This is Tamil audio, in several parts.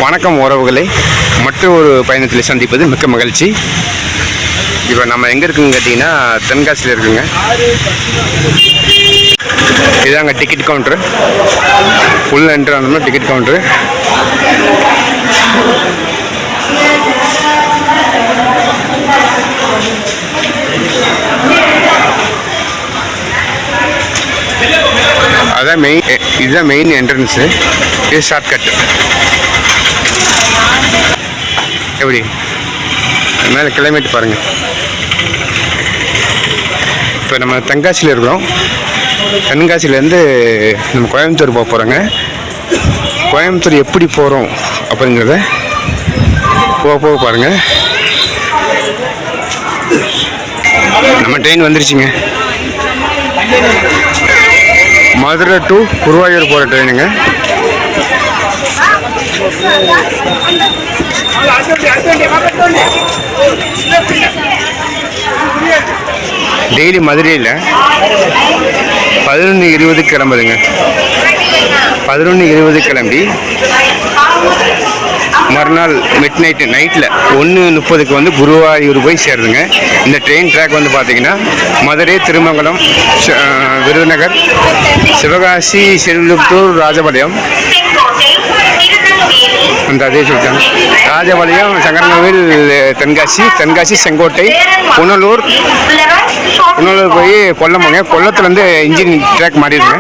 வணக்கம் உறவுகளை, மற்றொரு பயணத்தில் சந்திப்பது மிக்க மகிழ்ச்சி. இப்போ நம்ம எங்கே இருக்குன்னு கேட்டிங்கன்னா தென்காசியில் இருக்குங்க. இதாங்க டிக்கெட் கவுண்ட்ரு. உள்ள என்ட்ரு ஆனோம்னா டிக்கெட் கவுண்ட்ரு. அதான் மெயின், இதுதான் மெயின் என்ட்ரன்ஸு. இது ஷார்ட்கட். எப்படி மேலே கிளைமேட் பாருங்கள். இப்போ நம்ம தென்காசியில் இருக்கிறோம். தென்காசியிலேருந்து நம்ம கோயம்புத்தூர் போக போகிறோங்க. கோயம்புத்தூர் எப்படி போகிறோம் அப்படிங்கிறத போக போக பாருங்கள். நம்ம ட்ரெயின் வந்துருச்சுங்க. மதுரை டு குருவாயூர் போகிற ட்ரெயினுங்க. டெய்லி மதுரையில் 11:20 கிளம்புதுங்க. 11:20 கிளம்பி மறுநாள் நைட்டில் 1:30 வந்து குருவாயூர் போய் சேருதுங்க. இந்த ட்ரெயின் ட்ராக் வந்து பார்த்திங்கன்னா மதுரை, திருமங்கலம், விருதுநகர், சிவகாசி, செல்லுத்தூர், ராஜபாளையம், அந்த அதே சொல்லிட்டாங்க. ராஜபாளையம், சங்கரன்கோவில், தென்காசி, செங்கோட்டை, புனலூர் போய் கொல்லம் போங்க. கொல்லத்துலேருந்து இன்ஜின் ட்ராக் மாறிடுங்க.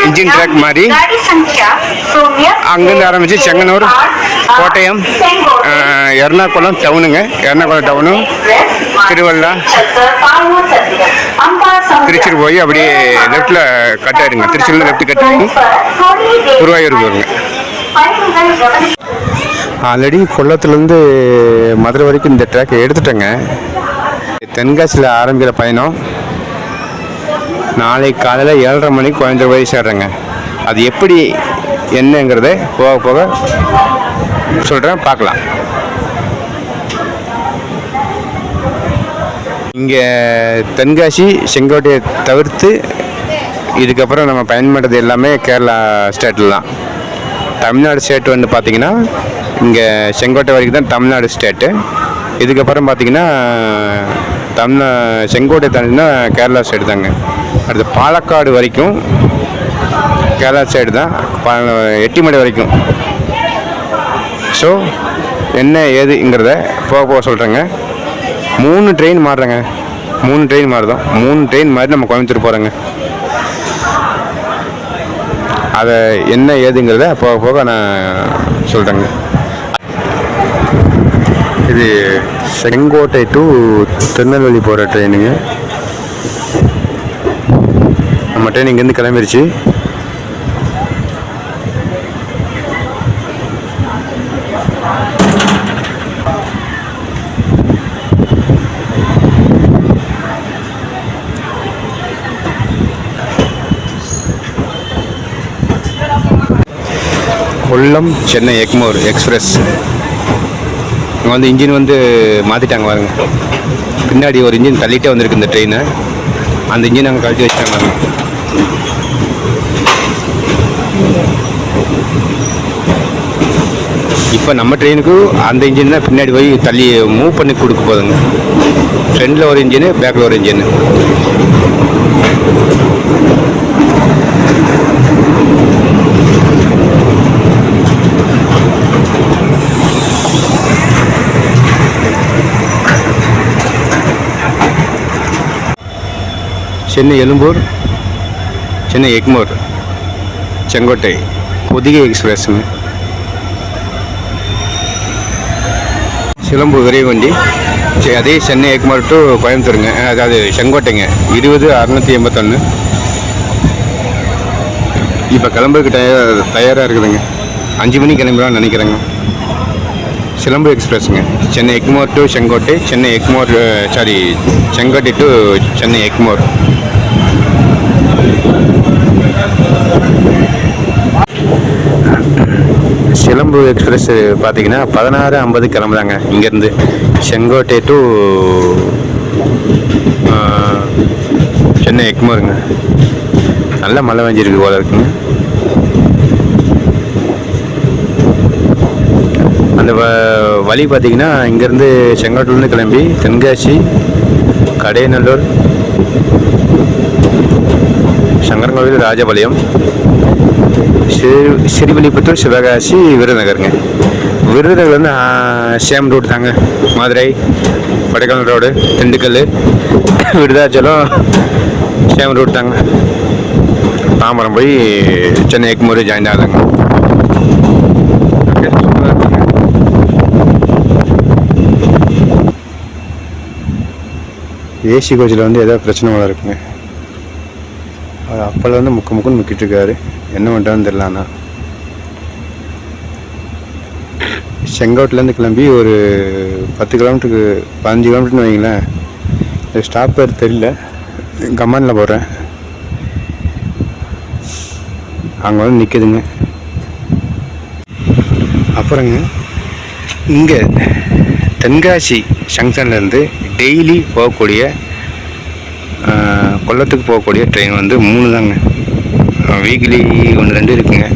இன்ஜின் ட்ராக் மாறி அங்கேருந்து ஆரம்பித்து செங்கனூர், கோட்டயம், எர்ணாகுளம் டவுனுங்க. எர்ணாகுளம் டவுனு, திருவள்ளா, திருச்சூர் போய் அப்படியே லெஃப்டில் கட் ஆகிடுங்க. திருச்சூரில் லெஃப்ட் கட் ஆகி குருவாயூருக்கு வருங்க. ஆல்ரெடி கொல்லத்துலேருந்து மதுரை வரைக்கும் இந்த ட்ராக்கை எடுத்துட்டேங்க. தென்காசியில் ஆரம்பிக்கிற பயணம் நாளைக்கு காலையில் 7:30 மணிக்கு கோயம்புத்தூர் போய் சேர்றேங்க. அது எப்படி என்னங்கிறத போக போக சொல்கிறேன், பார்க்கலாம். இங்கே தென்காசி, செங்கோட்டையை தவிர்த்து இதுக்கப்புறம் நம்ம பயன்படுறது எல்லாமே கேரளா ஸ்டேட்டில் தான். தமிழ்நாடு ஸ்டேட் வந்து பார்த்திங்கன்னா இங்கே செங்கோட்டை வரைக்கும் தான் தமிழ்நாடு ஸ்டேட்டு. இதுக்கப்புறம் பார்த்திங்கன்னா செங்கோட்டை தாண்டினா கேரளா ஸ்டேட் தாங்க. அடுத்து பாலக்காடு வரைக்கும் கேரளா ஸ்டேட் தான், எட்டிமடை வரைக்கும். ஸோ என்ன ஏதுங்கிறத போக போக சொல்கிறேங்க. 3 ட்ரெயின் மாறுறேங்க. 3 ட்ரெயின் மாறுதோம். 3 ட்ரெயின் மாறி நம்ம கோயம்புத்தூர் போகிறோங்க. அதை என்ன ஏதுங்கிறத போக போக நான் சொல்கிறேங்க. இது செங்கோட்டை டு திருநெல்வேலி போகிற ட்ரெயினுங்க. நம்ம ட்ரெயின் இங்கேருந்து கிளம்பிடுச்சு. கொல்லம் சென்னை எக்மோர் எக்ஸ்பிரஸ். இங்கே வந்து இன்ஜின் வந்து மாற்றிட்டாங்க பாருங்க. பின்னாடி ஒரு இன்ஜின் தள்ளிட்டே வந்திருக்கு இந்த ட்ரெயினை. அந்த இன்ஜின் அங்கே கழட்டி வச்சிட்டாங்க பாருங்க. இப்போ நம்ம ட்ரெயினுக்கு அந்த இன்ஜின் தான் பின்னாடி போய் தள்ளி மூவ் பண்ணி கொடுக்க போதுங்க. ஃப்ரண்டில் ஒரு இன்ஜினு, பேக்கில் ஒரு இன்ஜினு. சென்னை எழும்பூர், சென்னை எக்மோர், செங்கோட்டை பொதிகை எக்ஸ்பிரஸ்ஸுங்க. சிலம்பு விரைவு வண்டி. அதே சென்னை எக்மோர் டு கோயம்புத்தூருங்க. அதாவது செங்கோட்டைங்க. 20,681. இப்போ கிளம்புறதுக்கு தயாராக இருக்குதுங்க. 5 மணிக்கு கிளம்புறான்னு நினைக்கிறேங்க. சிலம்பு எக்ஸ்பிரஸ்ஸுங்க. Chennai Egmore to Sengottai, Sengottai to Chennai Egmore. Silambu express பார்த்திங்கன்னா 16:50 கிளம்புறாங்க இங்கேருந்து. செங்கோட்டை டு சென்னை எக்மோருங்க. நல்ல மழை பெஞ்சிருக்கு போல இருக்குங்க. வழி பார்த்திங்கன்னா இங்கேருந்து செங்கோட்டிலேருந்து கிளம்பி தென்காசி, கடையநல்லூர், சங்கரங்கோவில், ராஜபாளையம், ஸ்ரீவில்லிபுத்தூர், சிவகாசி, விருதுநகருங்க. விருதுநகர் வந்து சேம் ரூட் தாங்க. Madurai, Kodaikanal road, Dindigul, Virudhachalam same route தாங்க. தாம்பரம் போய் சென்னை எக்மோர் ஜாயின் ஆகுதுங்க. ஏசி கோச்சில் வந்து ஏதாவது பிரச்சனை போல இருக்குங்க. அது அப்போல்லாம் வந்து முக்குன்னு முக்கிட்டு இருக்காரு. என்ன பண்ணுறான்னு தெரியல. ஆனால் செங்கோட்டிலேருந்து கிளம்பி ஒரு 10 கிலோமீட்டருக்கு 15 கிலோமீட்டர்னு வைங்களேன். ஸ்டாப் பேர் தெரியல, கமானில் போடுறேன். அங்கே வந்து நிற்குதுங்க. அப்புறங்க இங்கே தென்காசி ஜங்ஷன்லேருந்து டெய்லி போகக்கூடிய கொல்லத்துக்கு போகக்கூடிய ட்ரெயின் வந்து 3 தாங்க. வீக்லி 1-2 இருக்குங்க.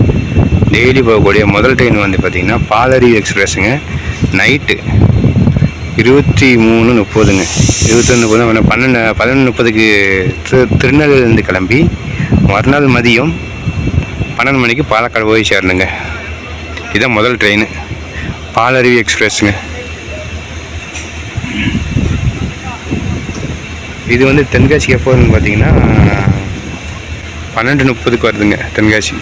டெய்லி போகக்கூடிய முதல் ட்ரெயின் வந்து பார்த்திங்கன்னா பாலருவி எக்ஸ்பிரஸுங்க. நைட்டு 23:30ங்க. 21:30 11:30க்கு திருநெல்வேலியிலேருந்து கிளம்பி மறுநாள் மதியம் 12 மணிக்கு பாலக்காடு போய் சேரணுங்க. இதுதான் முதல் ட்ரெயின், பாலருவி எக்ஸ்பிரஸுங்க. இது வந்து தென்காசிக்கு எப்போ வருதுன்னு பார்த்தீங்கன்னா 12:30க்கு வருதுங்க. தென்காசி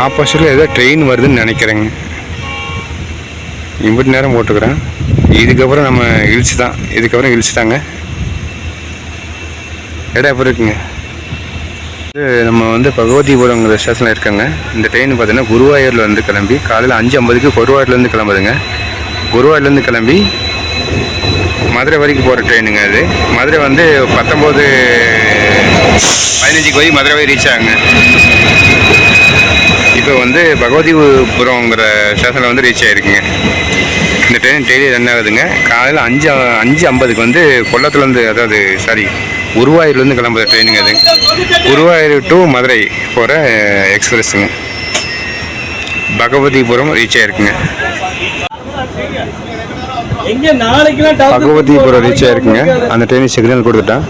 ஆப்போசிட்டில் ஏதோ ட்ரெயின் வருதுன்னு நினைக்கிறேங்க. இம்பட்டு நேரம் போட்டுக்கிறேன். இதுக்கப்புறம் நம்ம ஹில்ஸ் தான். இதுக்கப்புறம் ஹில்ஸ் தாங்க. இடம் எப்போ இருக்குங்க. நம்ம வந்து பகவதிபுரங்கிற ஸ்டேஷனில் இருக்காங்க. இந்த ட்ரெயின் பார்த்தீங்கன்னா குருவாயூரில் வந்து கிளம்பி காலையில் 5:50க்கு குருவாயூர்லேருந்து கிளம்புதுங்க. குருவாயூர்லேருந்து கிளம்பி மதுரை வரைக்கும் போகிற ட்ரெயினுங்க. அது மதுரை வந்து 19:15க்கு போய் மதுரை போய் ரீச் ஆகுங்க. இப்போ வந்து பகவதிபுரங்கிற ஸ்டேஷனில் வந்து ரீச் ஆகிருக்குங்க. இந்த ட்ரெயின் டெய்லி ரன் ஆகுதுங்க. காலையில் 5:50க்கு வந்து கொல்லத்துலேருந்து, அதாவது குருவாயூர்லேருந்து கிளம்புற ட்ரெயினுங்க. அது குருவாயூர் டு மதுரை போகிற எக்ஸ்பிரஸுங்க. பகவதிபுரம் ரீச் ஆகிருக்குங்க. பகவதிபுரம் ரீச் ஆகிருக்குங்க. அந்த ட்ரெயின் சிக்னல் கொடுத்துட்டான்.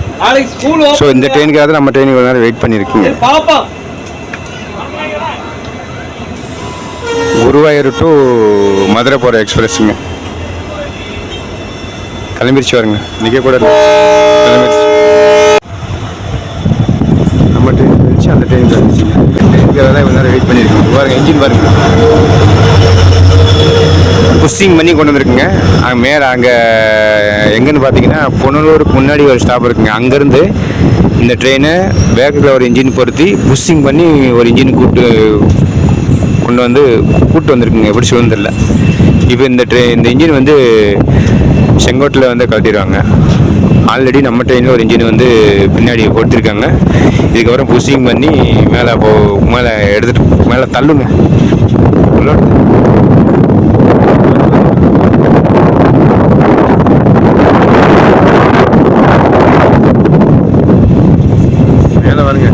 ஸோ இந்த ட்ரெயினுக்காக நம்ம ட்ரெயின் ஒரு நேரம் வெயிட் பண்ணியிருக்குங்க. குருவாயூர் டு மதுரை போகிற எக்ஸ்பிரஸுங்க. கிளம்பிடுச்சு வருங்க. நிற்க கூட கிளம்பிடுச்சு. நம்ம ட்ரெயின் கிளம்பிச்சு, அந்த ட்ரெயின் கிளம்பிச்சுங்க. ட்ரெயினுக்காக தான் இவ்வளோ நேரம் வெயிட் பண்ணியிருக்கோம். பாருங்கள், என்ஜின் பாருங்க, புஷ்ஷிங் பண்ணி கொண்டு வந்துருக்குங்க. மேலே அங்கே எங்கேன்னு பார்த்தீங்கன்னா புனலூருக்கு முன்னாடி ஒரு ஸ்டாப் இருக்குங்க. அங்கேருந்து இந்த ட்ரெயினை வேகத்தில் ஒரு இன்ஜின் பொருத்தி புஷ்ஷிங் பண்ணி ஒரு இன்ஜின் கூட்டு வந்துருக்குங்க. எப்படி சொல்லுன்னு தெரியல. இப்போ இந்த இன்ஜின் வந்து செங்கோட்டில் வந்து கழட்டிடுவாங்க. ஆல்ரெடி நம்ம ட்ரெயினில் ஒரு இன்ஜின் வந்து பின்னாடி கொடுத்துருக்காங்க. இதுக்கப்புறம் புஷ்ஷிங் பண்ணி மேலே எடுத்துகிட்டு மேலே தள்ளுங்க. மேலே வருங்க.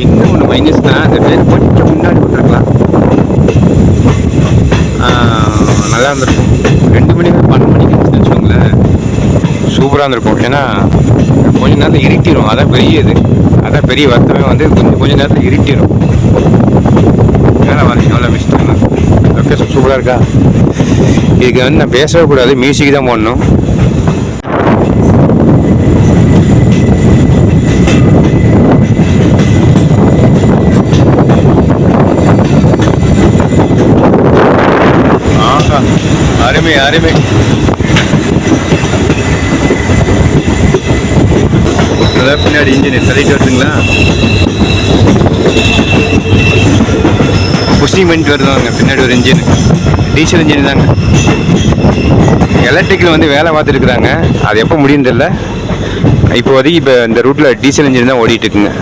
இன்னும் ஒன்று மைனஸ்னா, அந்த ட்ரெயின் கொஞ்சம் முன்னாடி விட்டுருக்கலாம், நல்லா இருந்திருக்கும். 2 மணி 12 மணிக்கு வச்சுக்கோங்களேன், சூப்பராக இருந்திருக்கும். ஏன்னா கொஞ்ச நேரத்தில் இருட்டிடும். அதான் பெரிய வருத்தமே வந்து கொஞ்ச நேரத்தில் இருட்டிடும். மேலே வரீங்க, நல்லா மிஸ் பண்ணலாம். லொக்கேஷன் சூப்பராக இருக்கா. இதுக்கு வந்து நான் பேசவே கூடாது, மியூசிக் தான் போடணும். அருமை. அதான் பின்னாடி இன்ஜின் சரிட்டு வருதுங்களா, புஷ்ஷிங் பண்ணிட்டு வருவாங்க. பின்னாடி ஒரு இன்ஜின், டீசல் இன்ஜின் தாங்க. எலக்ட்ரிக்கில் வந்து வேலை பார்த்துருக்குறாங்க. அது எப்போ முடியும் தெரியல. இப்போதைக்கு இந்த ரூட்டில் டீசல் இன்ஜின் தான் ஓடிட்டு இருக்குங்க.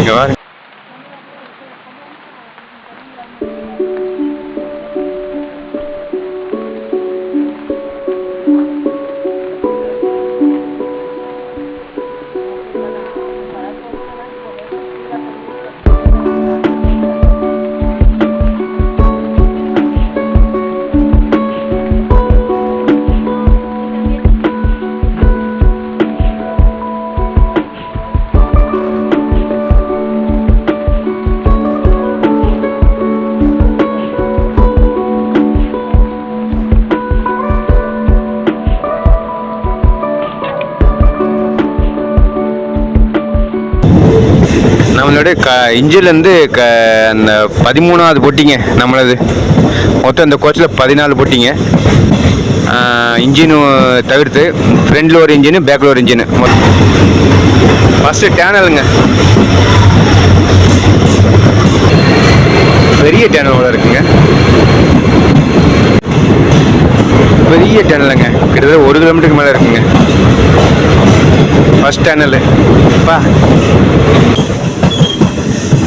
இங்கே வாங்க. நம்மளோட இன்ஜின்லேருந்து அந்த 13வது பொட்டிங்க நம்மளது. மொத்தம் இந்த கோச்சில் 14 பொட்டிங்க. இன்ஜினு தவிர்த்து ஃப்ரண்டில் ஒரு இன்ஜினு, பேக்கில் ஒரு இன்ஜினு. ஃபஸ்ட்டு டேனலுங்க, பெரிய டேனலோட இருக்குங்க. பெரிய டேனலுங்க, கிட்டத்தட்ட 1 கிலோமீட்டருக்கு மேலே இருக்குங்க ஃபஸ்ட் டேனலு. அப்பா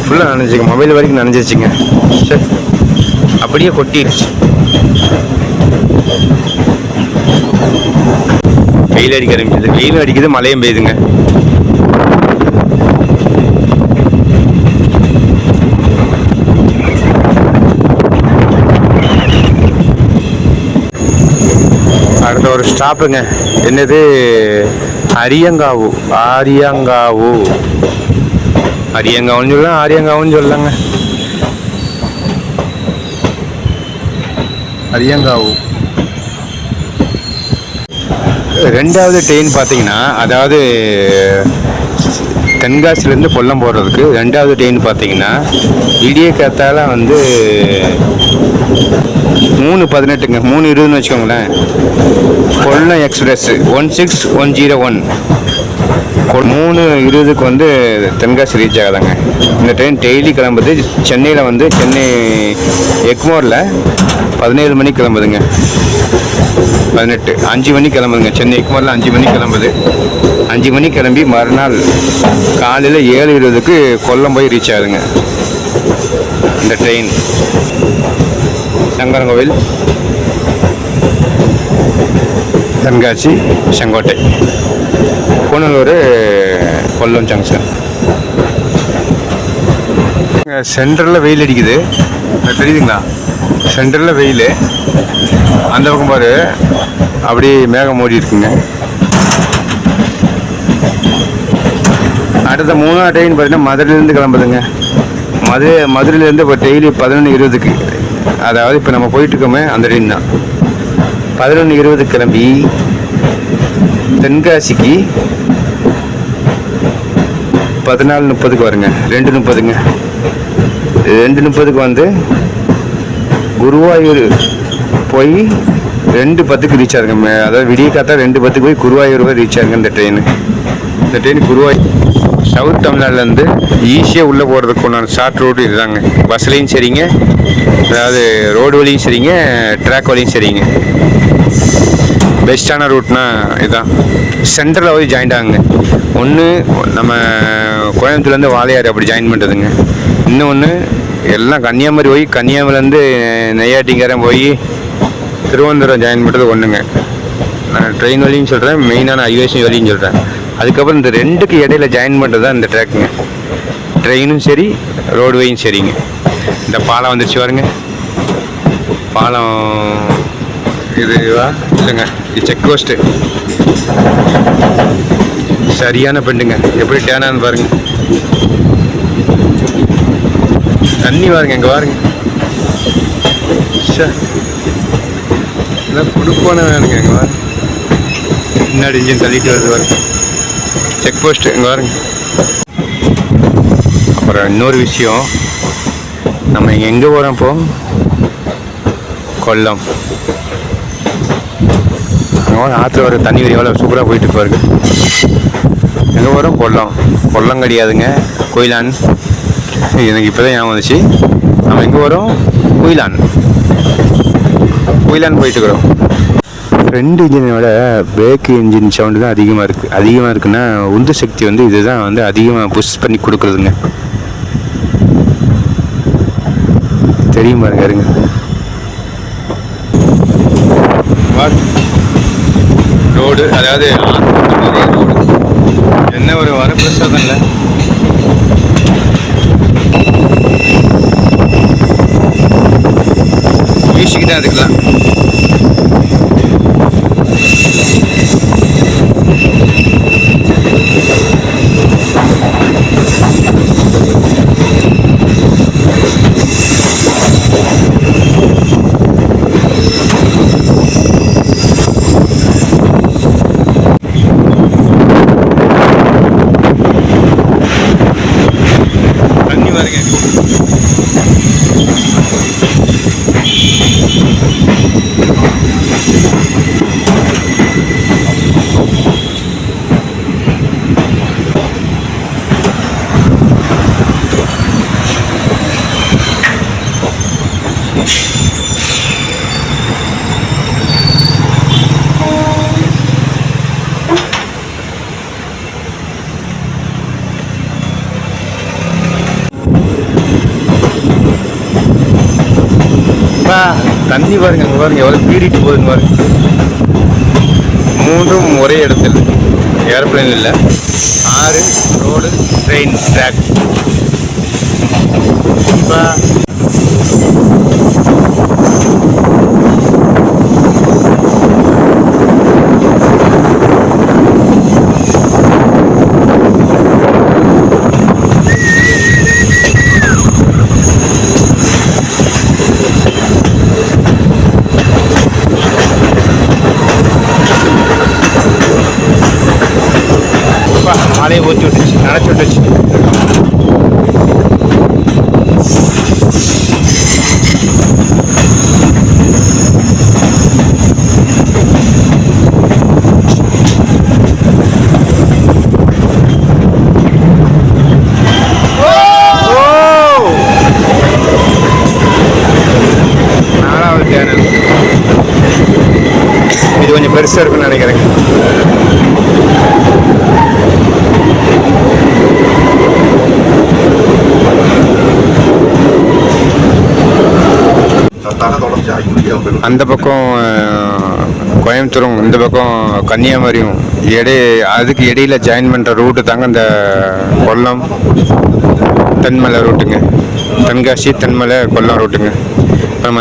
ஃபுல்லாக நனைஞ்சிங்க, மொபைல் வரைக்கும் நனைஞ்சிருச்சுங்க. சரி, அப்படியே கொட்டிடுச்சு. வெயில் அடிக்க ஆரம்பிச்சது, வெயிலும் அடிக்குது, மழையும் பெய்யுதுங்க. அடுத்த ஒரு ஸ்டாப்புங்க, என்னது அரியங்காவு. அரியங்காவுன்னு சொல்லலாம், ஆரியங்காவுன்னு சொல்லலாங்க. அரியங்காவு 2வது ட்ரெயின் பார்த்தீங்கன்னா, அதாவது தென்காசிலேருந்து கொல்லம் போடுறதுக்கு 2வது ட்ரெயின் பார்த்தீங்கன்னா விடிய காத்தால 3:18ங்க, 3:20ன்னு வச்சுக்கோங்களேன். கொல்லம் எக்ஸ்பிரஸ் 16101 3:20க்கு தென்காசி ரீச் ஆகுதாங்க. இந்த ட்ரெயின் டெய்லி கிளம்புது. சென்னையில் சென்னை எக்மோரில் 17 மணிக்கு கிளம்புதுங்க. 5 மணிக்கு கிளம்புதுங்க. சென்னை எக்மோரில் 5 மணிக்கு கிளம்புது. 5 மணிக்கு கிளம்பி மறுநாள் காலையில் 7:20க்கு கொல்லம் போய் ரீச் ஆகுதுங்க இந்த ட்ரெயின். சங்கரங்கோவில், தென்காசி, செங்கோட்டை, புனலூர், கொல்லம் ஜங்ஷன். சென்டரில் வெயில் அடிக்குது, தெரியுதுங்களா? சென்டரில் வெயில், அந்த பக்கம் பாரு அப்படியே மேகம் மூடி இருக்குங்க. அடுத்த 3வது ட்ரெயின் பார்த்தீங்கன்னா மதுரையிலேருந்து கிளம்புதுங்க. மதுரையிலேருந்து இப்போ டெய்லி 11:20க்கு, அதாவது இப்போ நம்ம போயிட்டுருக்கோமே அந்த ட்ரெயின் தான். 11:20க்கு கிளம்பி தென்காசிக்கு 14:30க்கு வருங்க. 2:30ங்க. 2:30க்கு குருவாயூர் போய் 2:10க்கு ரீச் ஆகுங்க. அதாவது விடிய காத்தா 2:10க்கு போய் குருவாயூர் போய் ரீச் ஆகுங்க இந்த ட்ரெயின். இந்த ட்ரெயின் குருவாயூர் சவுத் தமிழ்நாடுலேருந்து ஈஸியாக உள்ளே போகிறதுக்கு ஒன்றான ஷார்ட் ரூட் இதுதாங்க. பஸ்லேயும் சரிங்க, அதாவது ரோடு வழியும் சரிங்க, ட்ராக் வழியும் சரிங்க. பெஸ்ட்டான ரூட்னா இதுதான். சென்டரில் போய் ஜாயின் ஆகுங்க. ஒன்று நம்ம கோயம்புத்தூர்லேருந்து வாழையாறு அப்படி ஜாயின் பண்ணுறதுங்க. இன்னொன்று எல்லாம் கன்னியாகுமரி போய் கன்னியாகுமரிலேருந்து நெய்யாட்டிங்கரம் போய் திருவனந்தபுரம் ஜாயின் பண்ணுறது ஒன்றுங்க. நான் ட்ரெயின் வழியும் சொல்கிறேன், மெயினான ஹைவேஸ் வழியும் சொல்கிறேன். அதுக்கப்புறம் இந்த 2க்கு இடையில ஜாயின் பண்ணுறது தான் இந்த ட்ராக்குங்க. ட்ரெயினும் சரி, ரோடுவேயும் சரிங்க. இந்த பாலம் வந்துருச்சு பாருங்க. பாலம் இதுவா இல்லைங்க, இது செக் போஸ்ட்டு. சரியான பெண்டுங்க, எப்படி டேனான்னு பாருங்க. தண்ணி பாருங்க, இங்கே பாருங்க. கொடுப்பான வேணுங்க. இங்கே பாருங்க, முன்னாடி இன்ஜின் தள்ளிட்டு வருது பாருங்க. செக் போஸ்ட்டு இங்கே பாருங்க. அப்புறம் இன்னொரு விஷயம், நம்ம எங்கே போகிறோம் இப்போ? கொல்லம். ஆற்றுல வர தண்ணி எவ்வளோ சூப்பராக போயிட்டு பாருங்க. எங்கே போகிறோம்? கொல்லம். கொல்லம் கிடையாதுங்க, கோயிலான். எனக்கு இப்போ தான் ஞாபகம் வந்துச்சு. நம்ம எங்கே வரோம்? கோயிலான். கோயிலான் போயிட்டுருக்குறோம். ஃப்ரண்ட் இன்ஜினோட பேக் இன்ஜின் சவுண்டு தான் அதிகமாக இருக்குது. அதிகமாக இருக்குன்னா உந்து சக்தி இதுதான் அதிகமாக புஷ் பண்ணி கொடுக்குறதுங்க. தெரியும் பாருங்க, இருங்க. ரோடு, அதாவது ரோடு என்ன ஒரு வரப்பிரசாதம் இல்லை. மியூசிக் தான் அதுக்கெல்லாம். தண்ணி பாருங்க, அங்கே பாருங்க எவ்வளோ பீறிட்டு போகுதுன்னு பாருங்க. மூன்றும் ஒரே இடத்தில், ஏரோப்ளைன் இல்லை, ஆறு, ரோடு, ட்ரெயின் ட்ராக். மழையை ஊற்றி விட்டுச்சு, நினச்சி விட்டுச்சு. இது கொஞ்சம் பெருசாக இருக்குன்னு நினைக்கிறேன். அந்த பக்கம் கோயம்புத்தூரும், இந்த பக்கம் கன்னியாகுமரியும் அதுக்கு இடையில ஜாயின் பண்ணுற ரூட்டு தாங்க இந்த கொல்லம் தென்மலை ரூட்டுங்க. தென்காசி தென்மலை கொல்லம் ரூட்டுங்க. நம்ம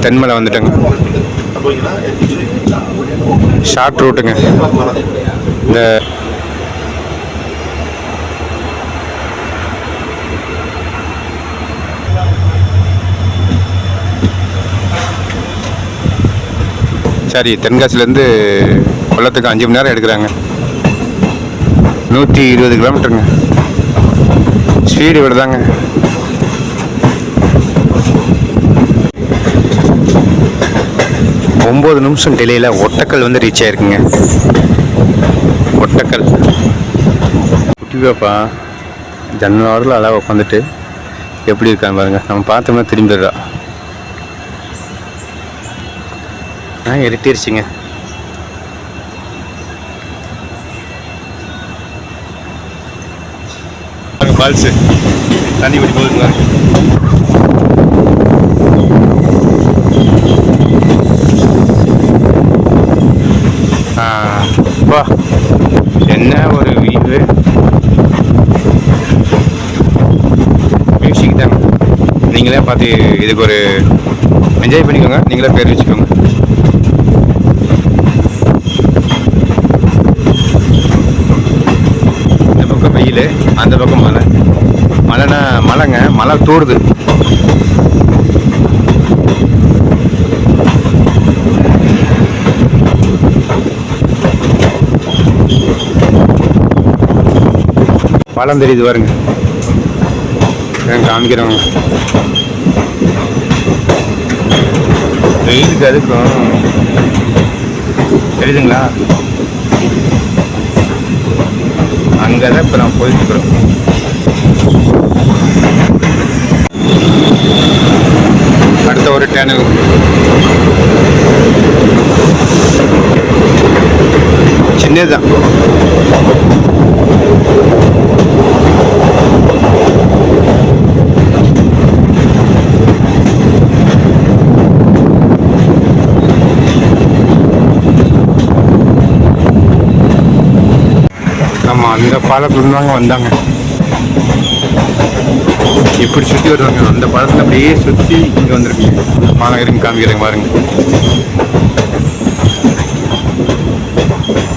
தென்மலை வந்துட்டோங்க. ஷார்ட் ரூட்டுங்க. இந்த சரி, தென்காசிலேருந்து கொல்லத்துக்கு 5 மணி நேரம் எடுக்கிறாங்க. 120 கிலோமீட்டருங்க. ஸ்பீடு விடுதாங்க. ஒம்பது நிமிஷம் டிலேயில் ஒட்டக்கல் வந்து ரீச் ஆயிருக்குங்க. ஒட்டக்கல் குட்டி பாப்பா ஜன்னல் வாரத்தில் அழகாக உட்காந்துட்டு எப்படி இருக்கான்னு பாருங்கள். நம்ம பார்த்தோம்னா திரும்பிடுறா. இருட்டிருச்சுங்க. ஃபால்ஸு தண்ணி இப்படி போகுதுங்க. வா, என்ன ஒரு வியூவு. மியூசிக் தாங்க. நீங்களே பார்த்து இதுக்கு ஒரு என்ஜாய் பண்ணிக்கோங்க. நீங்களே பேர் வச்சுக்கோங்க. இந்த பக்கம் வெயில், அந்த பக்கம் மழை. மழைனா மழைங்க, மழை தூடுது. பாலம் தெரியுது பாருங்க, காமிக்கிறோங்க. வெயிலுக்கு அதுக்கும் தெரியுதுங்களா? அங்கே தான் இப்போ நான் போயிருக்கிறோம். அடுத்த ஒரு டேனல். சின்னதுதான். ஆமாம், அந்த பாலத்துல தாங்க வந்தாங்க. இப்படி சுற்றி வருவாங்க. அந்த பாலத்தில் அப்படியே சுற்றி இங்கே வந்துருக்கீங்க. பாலம் இருந்து காமிக்கிறேங்க பாருங்க.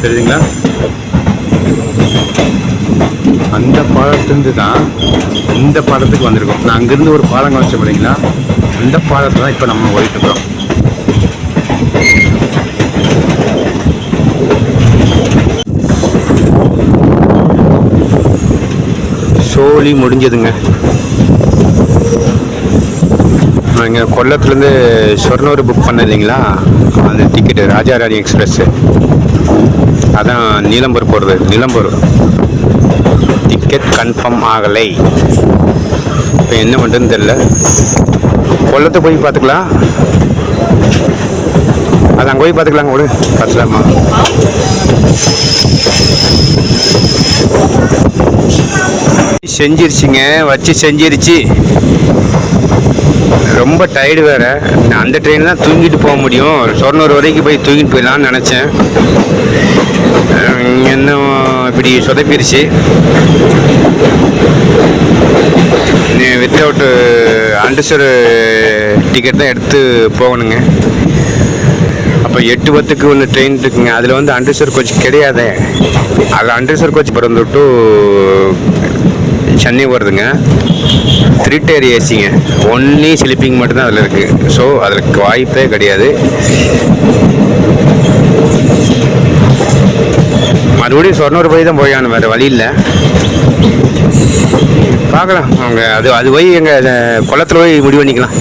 தெரியுதுங்களா? அந்த பாலத்துலேருந்து தான் இந்த பாலத்துக்கு வந்திருக்கோம். நான் அங்கேருந்து ஒரு பாலம் காமிச்சேன் பார்த்தீங்களா? அந்த பாலத்தை தான் இப்போ நம்ம போயிட்டு இருக்கிறோம். சோலி முடிஞ்சதுங்க. இங்கே கொல்லத்துலேருந்து சொர்ணூர் புக் பண்ண இல்லைங்களா, அந்த டிக்கெட்டு ராஜாராணி எக்ஸ்பிரஸ்ஸு, அதான் நீலம்பூர் போகிறது. நீலம்பூர் டிக்கெட் கன்ஃபார்ம் ஆகலை. இப்போ என்ன பண்ணுறதுன்னு தெரில. கொல்லத்தை போய் பார்த்துக்கலாம். அது அங்கே போய் பார்த்துக்கலாங்க. விடு, பார்த்துலாமா? செஞ்சிருச்சுங்க, வச்சு செஞ்சிருச்சு. ரொம்ப டயர்டு வேறு. அந்த ட்ரெயின் தான் தூங்கிட்டு போக முடியும். சொர்ணூர் வரைக்கும் போய் தூங்கிட்டு போயிடலான்னு நினச்சேன். இன்னும் இப்படி சொதப்பிடுச்சு. வித்தவுட்டு அண்டர்சர் டிக்கெட் தான் எடுத்து போகணுங்க. அப்போ 8:10க்கு ஒன்று ட்ரெயின் இருக்குங்க. அதில் வந்து அண்டர்சர் கோச் கிடையாது. அதில் அண்டர்சர் கோச் பிறந்து டு சென்னை வருதுங்க. 3 tier ஏசிங்க. ஒன்லி ஸ்லீப்பிங் மட்டும்தான் அதில் இருக்குது. ஸோ அதுக்கு வாய்ப்பே கிடையாது. மறுபடியும் சொர்ணூர் போய் தான் போயானு, வேறு வழி இல்லை. பார்க்கலாம். அவங்க அது போய் எங்கள் குளத்தில் போய் முடிவு பண்ணிக்கலாம்.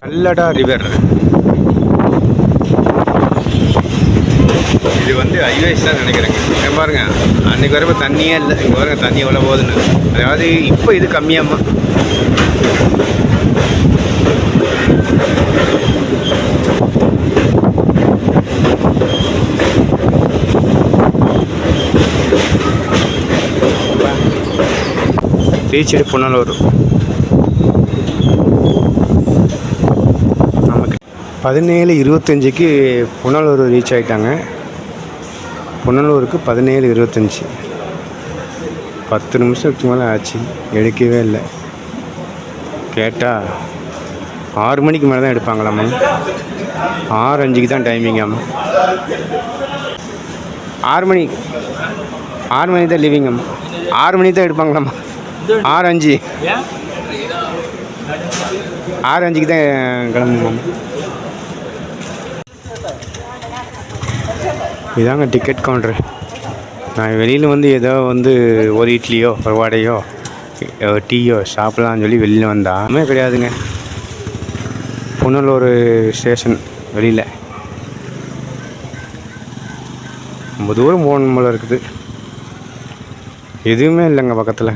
கல்லடா ரிவர் இது வந்து ஹைவேஸ் தான் நினைக்கிறேங்க. பாருங்க, அன்றைக்கி வரப்போ தண்ணியே இல்லை. இங்கே பாருங்க தண்ணி எவ்வளோ போகுதுன்னு. அதாவது இப்போ இது கம்மியாம்மா. ரீச் புனலூர். நமக்கு 17:25க்கு புனலூர் ரீச் ஆகிட்டாங்க. புனலூருக்கு 17:25. 10 நிமிஷத்துக்கு மேலே ஆச்சு. எடுக்கவே இல்லை. கேட்டால் 6 மணிக்கு மேலே தான் எடுப்பாங்களாம்மா. 6:05க்கு தான் டைமிங்காம்மா. 6 மணி தான் லிவிங்கம்மா. 6 மணிக்கு தான் எடுப்பாங்களாம்மா. 6:05 6:05க்கு தான் கிளம்புமாம்மா. இதாங்க டிக்கெட் கவுண்டரு. நான் வெளியில் வந்து ஏதோ வந்து ஒரு இட்லியோ ஒரு வடையோ டீயோ சாப்பிட்லான்னு சொல்லி வெளியில் வந்தால் கிடையாதுங்க. புனலூர் ஸ்டேஷன் வெளியில் ரொம்ப தூரம் போகணும் போல இருக்குது. எதுவுமே இல்லைங்க பக்கத்தில்.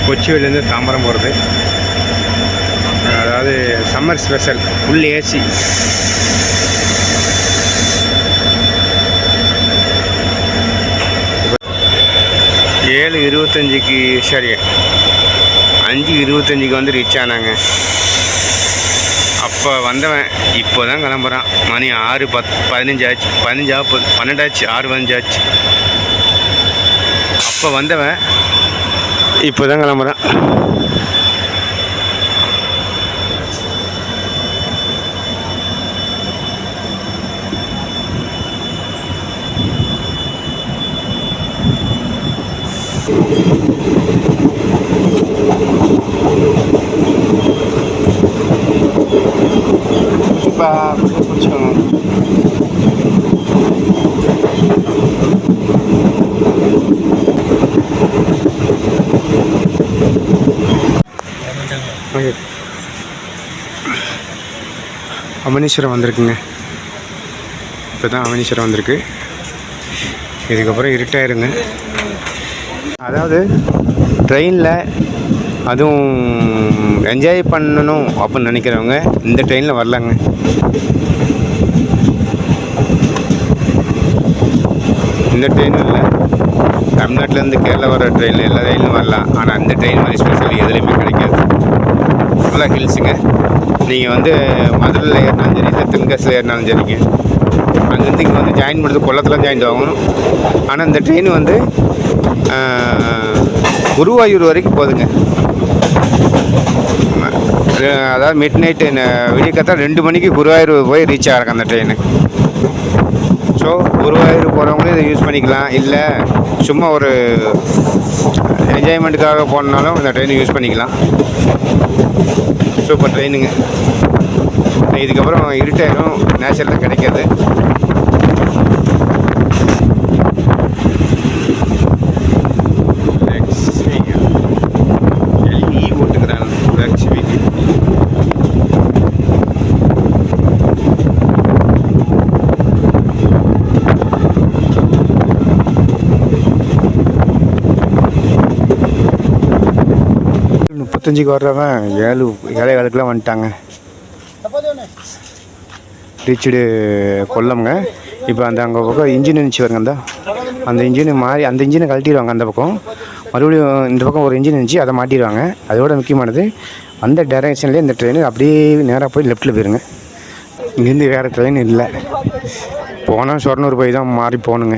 கொச்சியிலேருந்து தாம்பரம் போகிறது. அதாவது சம்மர் ஸ்பெஷல் ஃபுல் ஏசி. ஏழு 25க்கு சரி 5:25க்கு வந்து ரீச் ஆனாங்க. அப்போ வந்தவன் இப்போ தான் கிளம்புறான். மணி 6:15 ஆச்சு. 12 ஆச்சு. 6:15 ஆச்சு. அப்போ வந்தவன் இப்போ தான் கிளம்புறான். இப்போ பிடிச்சோம். அமனீஸ்வரம் வந்திருக்குங்க. இப்போ தான் அமனீஸ்வரம் வந்திருக்கு. இதுக்கப்புறம் இருட்டாயிருங்க. அதாவது ட்ரெயினில் அதுவும் என்ஜாய் பண்ணணும் அப்படின்னு நினைக்கிறவங்க இந்த ட்ரெயினில் வரலாங்க. இந்த ட்ரெயினில் இல்லை, தமிழ்நாட்டிலேருந்து கேரளா வர ட்ரெயினில் எல்லா ட்ரெயினும் வரலாம். ஆனால் அந்த ட்ரெயின் மாதிரி ஸ்பெஷல் எதுலேயுமே கிடைக்காது. ஃபுல்லாக ஹில்ஸுங்க. நீங்கள் வந்து மதுரையில் ஏறினாலும் சரி, இல்லை தென்காசியில் ஏறினாலும் சரிங்க, அங்கேருந்து இங்கே வந்து ஜாயின் பண்ணுறது கொல்லத்தில் ஜாயின் ஆகணும். ஆனால் இந்த ட்ரெயின் வந்து குருவாயூர் வரைக்கும் போகுதுங்க. அதாவது மிட் நைட்டு விடியக்கத்தான் 2 மணிக்கு குருவாயூர் போய் ரீச் ஆகிறாங்க அந்த ட்ரெயின். ஸோ குருவாயூர் போகிறவங்களும் இதை யூஸ் பண்ணிக்கலாம். இல்லை சும்மா ஒரு என்ஜாய்மெண்ட்டுக்காக போனாலும் இந்த ட்ரெயினை யூஸ் பண்ணிக்கலாம். சூப்பர் ட்ரெயினுங்க. இதுக்கப்புறம் இருட்டாயிரும், நேச்சுரலாக கிடைக்காது. 6:55 வர்றவன் 7:15 வந்துட்டாங்க. ரீச்சுடு கொல்லம்ங்க. இப்போ அங்கே பக்கம் இன்ஜின் இருந்துச்சு வருங்க, அந்த இன்ஜினு மாறி அந்த இன்ஜினை கழட்டிடுவாங்க. அந்த பக்கம் மறுபடியும் இந்த பக்கம் ஒரு இன்ஜின் இருந்துச்சு, அதை மாட்டிடுவாங்க. அதோட முக்கியமானது அந்த டைரெக்ஷன்லேயே இந்த ட்ரெயின் அப்படியே நேராக போய் லெஃப்ட்டில் போயிருங்க. இங்கேருந்து வேறு ட்ரெயின் இல்லை. போனால் சொர்ணூர் போய் தான் மாறி போகணுங்க.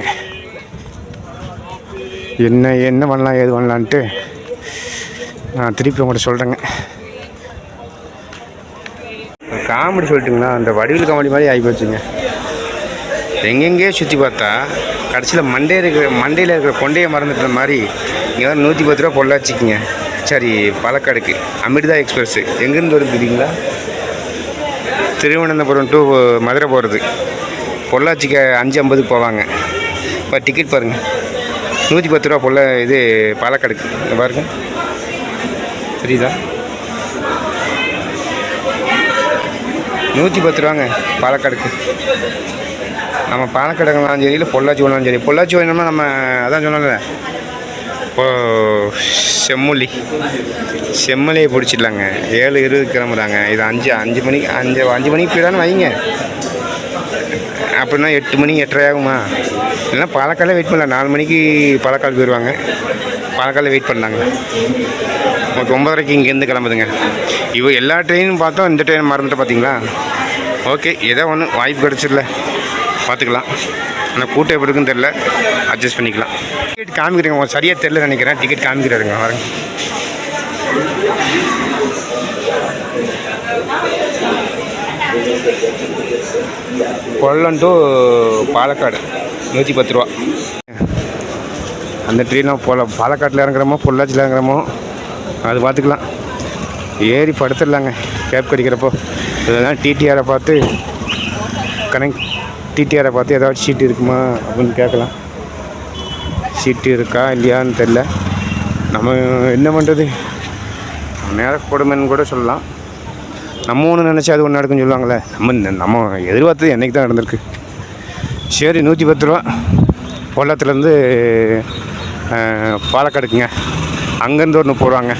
என்ன பண்ணலாம் ஏது பண்ணலான்ட்டு நான் திருப்பி உங்கள்கிட்ட சொல்கிறேங்க. காமெடி சொல்லிட்டுங்களா, அந்த வடிவில் காமெடி மாதிரி ஆகி போச்சுங்க. எங்கெங்கேயோ சுற்றி பார்த்தா கடைசியில் மண்டையில் இருக்கிற கொண்டையை மறந்துட்ட மாதிரி இங்கே தான் 110 ரூபா பொள்ளாச்சிக்குங்க. சரி, பாலக்காடுக்கு அமிர்தா எக்ஸ்பிரஸ்ஸு எங்கேருந்து வருது தெரியுங்களா? திருவனந்தபுரம் டு மதுரை போகிறது. பொள்ளாச்சிக்கு 5:50 போவாங்க. இப்போ டிக்கெட் பாருங்கள், 110 ரூபா இது பாலக்காடுக்கு. இங்கே பாருங்கள், தெரியுதா? 110 ரூபாங்க பாலக்காடுக்கு. நம்ம பாலக்காடு வாங்கினாலும் சரி, இல்லை பொள்ளாச்சி வாங்கினாலும் சரி. பொள்ளாச்சி வாங்கினோம்னா நம்ம அதான் சொன்னோம்ல, இப்போது செம்மலையை பிடிச்சிடலாங்க. 7:20 கிளம்புறாங்க. இது 5 மணிக்கு போயிடான்னு வைங்க. அப்படின்னா 8 மணி 8:30 ஆகுமா? இல்லைன்னா பாலக்காடில் வெயிட் பண்ணல. 4 மணிக்கு பாலக்காடு போயிடுவாங்க. பாலக்காடில் வெயிட் பண்ணாங்க. ஓகே, 9:30 இங்கேருந்து கிளம்புதுங்க. எல்லா ட்ரெயினும் பார்த்தோம், இந்த ட்ரெயின் மறந்துட்டு பார்த்தீங்களா? ஓகே, ஏதோ ஒன்று வாய்ப்பு கிடச்சிடல, பார்த்துக்கலாம். ஆனால் கூட்டம் எப்படி இருக்குன்னு தெரில, அட்ஜஸ்ட் பண்ணிக்கலாம். டிக்கெட் காமிக்கிறேங்க, சரியாக தெரில நினைக்கிறேன். டிக்கெட் காமிக்கிறாருங்க, வரேங்க. கொல்லம் டு பாலக்காடு 110 ரூபா. அந்த ட்ரெயினாக பாலக்காட்டில் இறங்குறோமோ பொள்ளாச்சியில் இறங்குறோமோ அது பார்த்துக்கலாம். ஏறி படுத்துடலாங்க கேப் கிடைக்கிறப்போ. இதெல்லாம் டிடிஆரை பார்த்து ஏதாவது சீட்டு இருக்குமா அப்படின்னு கேட்கலாம். சீட்டு இருக்கா இல்லையான்னு தெரில. நம்ம என்ன பண்ணுறது, நேர கொடுமைன்னு கூட சொல்லலாம். நம்ம ஒன்று நினச்சா அது ஒன்று நடக்குன்னு சொல்லுவாங்களே, நம்ம எதிர்பார்த்தது என்றைக்கு தான் நடந்திருக்கு. சரி, 110 ரூபா கொல்லத்துலேருந்து பாலக்காடுக்குங்க. அங்கேருந்து ஒரு 30 ரூபாங்க,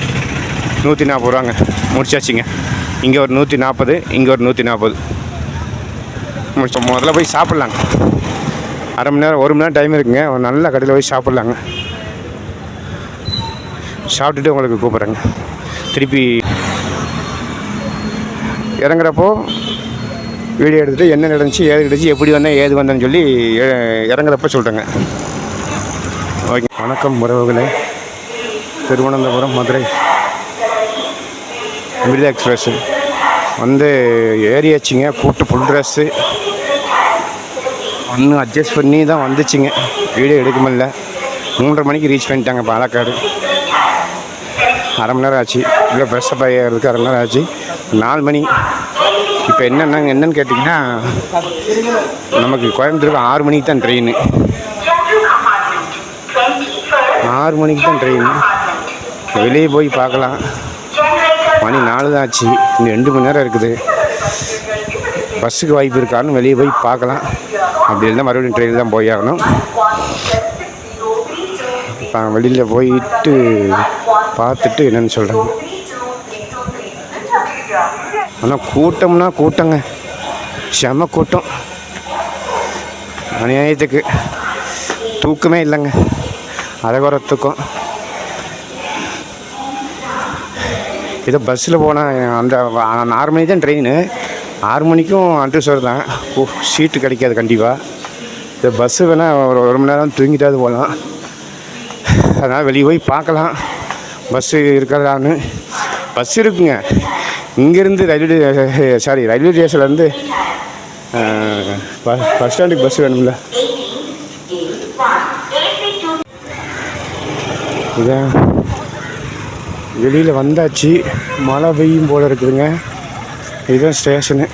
140 ரூபாங்க. முடிச்சாச்சுங்க. இங்கே ஒரு 140, இங்கே ஒரு 140 முடிச்சோம். முதல்ல போய் சாப்பிட்லாங்க. அரை மணி நேரம் 1 மணி நேரம் டைம் இருக்குங்க. ஒரு நல்ல கடையில் போய் சாப்பிட்லாங்க. சாப்பிட்டுட்டு உங்களுக்கு கூப்பிட்றேங்க. திருப்பி இறங்குறப்போ வீடியோ எடுத்துகிட்டு என்ன நடந்துச்சு, ஏது கிடச்சி, எப்படி வந்தேன், ஏது வந்தேன்னு சொல்லி இறங்குறப்ப சொல்கிறேங்க. ஓகே, வணக்கம் உறவுகளே. திருவனந்தபுரம் மதுரை அமிர்தா எக்ஸ்பிரஸ்ஸு ஏறியாச்சுங்க. கூட்டு ஃபுல் ட்ரெஸ்ஸு ஒன்றும் அட்ஜஸ்ட் பண்ணி தான் வந்துச்சுங்க. வீடியோ எடுக்க முடியல. 3:30 மணிக்கு ரீச் பண்ணிட்டாங்க பாலக்காடு. அரை மணி நேரம் ஆச்சு. இல்லை ஃப்ரெஷ்ஷப் ஆகிறதுக்கு அரை மணி நேரம் ஆச்சு. 4 மணி. இப்போ என்னன்னு கேட்டிங்கன்னா, நமக்கு கோயம்புத்தூருக்கு 6 மணிக்கு தான் ட்ரெயின். 6 மணிக்கு தான் ட்ரெயின். வெளியே போய் பார்க்கலாம். மணி 4 தான் ஆச்சு. இன்னும் 2 மணி நேரம் இருக்குது. பஸ்ஸுக்கு வாய்ப்பு இருக்கான்னு வெளியே போய் பார்க்கலாம். அப்படி இருந்தால் மறுபடியும் ட்ரெயினில் தான் போய் ஆகணும். வெளியில் போயிட்டு பார்த்துட்டு என்னென்னு சொல்கிறேன். ஆனால் கூட்டங்க, செம கூட்டம். அநியாயத்துக்கு தூக்கமே இல்லைங்க. அரைகுறை தூக்கம். ஏதோ பஸ்ஸில் போனால் அந்த 6 மணிக்கு தான் ட்ரெயின். 6 மணிக்கும் அன்ரிசர்வ் தான். சீட்டு கிடைக்காது கண்டிப்பாக. இந்த பஸ்ஸு வேணால் ஒரு மணி நேரம் தூங்கிட்டாது போகலாம். அதனால் வெளியே போய் பார்க்கலாம் பஸ்ஸு இருக்கிறதான்னு. பஸ் இருக்குங்க. இங்கேருந்து ரயில்வே ஸ்டேஷன்லேருந்து பஸ் ஸ்டாண்டுக்கு பஸ் வேணும்ல. இதான் வெளியில் வந்தாச்சு. மழை பெய்யும் போல் இருக்குதுங்க. இதுதான் ஸ்டேஷனு.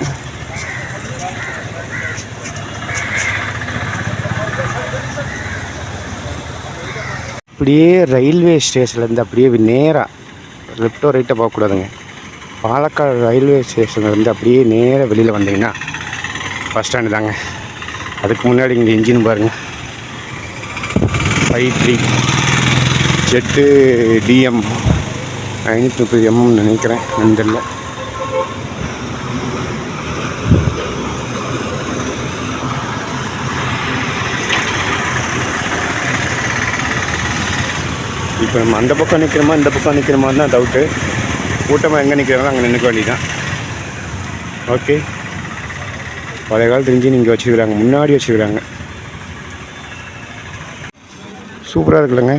அப்படியே ரயில்வே ஸ்டேஷன்லேருந்து அப்படியே நேராக லெஃப்டோ ரைட்டாக போகக்கூடாதுங்க. பாலக்காடு ரயில்வே ஸ்டேஷன்லேருந்து அப்படியே நேராக வெளியில் வந்தீங்கன்னா பஸ் ஸ்டாண்டு தாங்க. அதுக்கு முன்னாடி இங்கே இன்ஜின் பாருங்கள். 53 ஜெட்டு DM 530 நினைக்கிறேன், தெரியல. இப்போ நம்ம அந்த பக்கம் நிற்கிறோமா இந்த பக்கம் நிற்கிறோமான்னு தான் டவுட்டு. கூட்டமாக எங்கே நிற்கிறாங்களோ அங்கே நிற்க வேண்டியதான். ஓகே, பழைய காலத்து இன்ஜின் இங்கே வச்சுக்கிறாங்க, முன்னாடி வச்சுக்கிறாங்க. சூப்பராக இருக்குல்லங்க.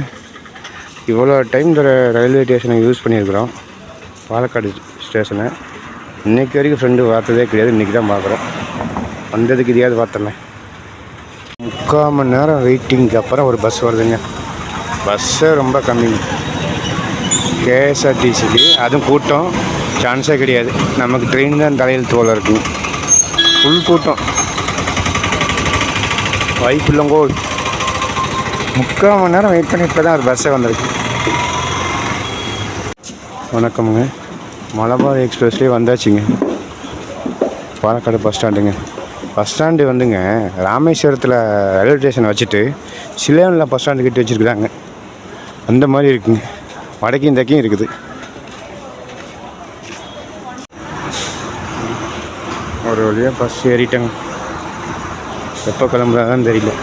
இவ்வளோ டைம் இந்த ரயில்வே ஸ்டேஷனை யூஸ் பண்ணியிருக்கிறோம், பாலக்காடு ஸ்டேஷனை. இன்றைக்கி வரைக்கும் ஃப்ரெண்டு பார்த்ததே கிடையாது, இன்றைக்கி தான் பார்க்குறோம். வந்ததுக்கு இதையாவது பார்த்துடலாம். 3/4 மணி நேரம் வெயிட்டிங்க்கு அப்புறம் ஒரு பஸ் வருதுங்க. பஸ்ஸு ரொம்ப கம்மி கேஎஸ்ஆர்டிசிக்கு, அதுவும் கூட்டம் சான்ஸே கிடையாது. நமக்கு ட்ரெயின் தான் தலையில் தோல் இருக்குங்க, ஃபுல் கூட்டம், வாய்ப்பு இல்லைங்கோ. 3/4 மணி நேரம் வெயிட் பண்ணி இப்போ தான் ஒரு பஸ்ஸே வந்திருக்கு. வணக்கமுங்க, மலபார் எக்ஸ்பிரஸ்லேயே வந்தாச்சுங்க. பாலக்காடு பஸ் ஸ்டாண்டுங்க. பஸ் ஸ்டாண்டு வந்துங்க ராமேஸ்வரத்தில் ரயில்வே ஸ்டேஷனை வச்சுட்டு சிலேனில் பஸ் ஸ்டாண்டு கட்டி வச்சுருக்குறாங்க. அந்த மாதிரி இருக்குங்க, வடக்கையும் தெற்கையும் இருக்குது. ஒரு வழியாக பஸ் ஏறிட்டாங்க, எப்போ கிளம்புறாங்கன்னு தெரியல.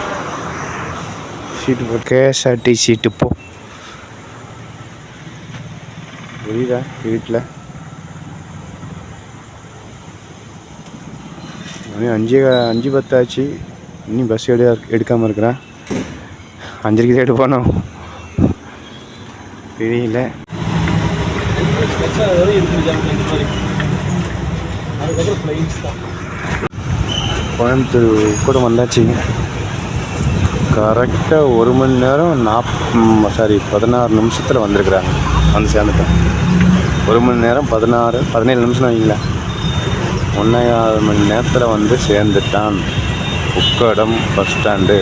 சீட்டு போ, கேஎஸ்ஆர்டி சீட்டு போ. புரியுதா வீட்டில்? மணி 5:10 ஆச்சு, இன்னும் பஸ் எடுக்காமல் இருக்கிறேன். 5:30 தான் எடுப்போனோம், தெரியல. கோயம்புத்தூர் கூட வந்தாச்சுங்க. கரெக்டாக 1 மணி நேரம் 16 நிமிஷத்தில் வந்திருக்குறாங்க. வந்து சேர்ந்துட்டேன். 1 மணி நேரம் 17 நிமிஷம் வைங்களா. 1.25 மணி நேரத்தில் வந்து சேர்ந்துட்டான் உக்கடம் பஸ் ஸ்டாண்டு.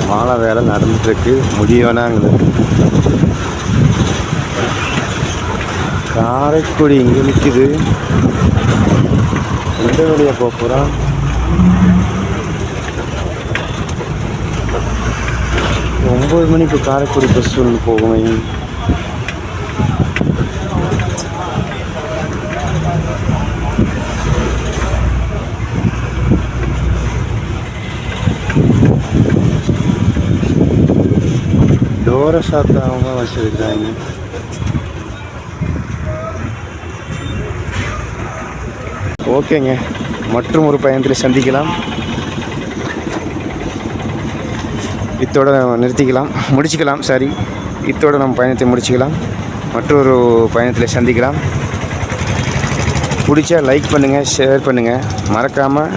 மாலை வேலை நடந்துட்டுருக்கு, முடியவேனாங்குது. காரைக்குடி இங்கே நிற்கிது, எந்த வழியாக போக போகிறான்? ஒம்பது மணிக்கு காரைக்குடி பஸ் ஒன்று போகும். டோரை சாப்பிடாம வச்சுருக்காங்க. ஓகேங்க, மற்றும் ஒரு பயணத்தில் சந்திக்கலாம். இத்தோடு முடிச்சுக்கலாம். இத்தோடு நம்ம பயணத்தை முடிச்சுக்கலாம். மற்றொரு பயணத்தில் சந்திக்கலாம். பிடிச்சா லைக் பண்ணுங்கள், ஷேர் பண்ணுங்கள், மறக்காமல்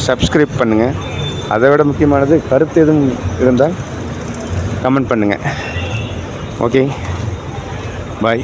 சப்ஸ்கிரைப் பண்ணுங்கள். அதை விட முக்கியமானது, கருத்து எதுவும் இருந்தால் கமெண்ட் பண்ணுங்கள். ஓகே, பாய்.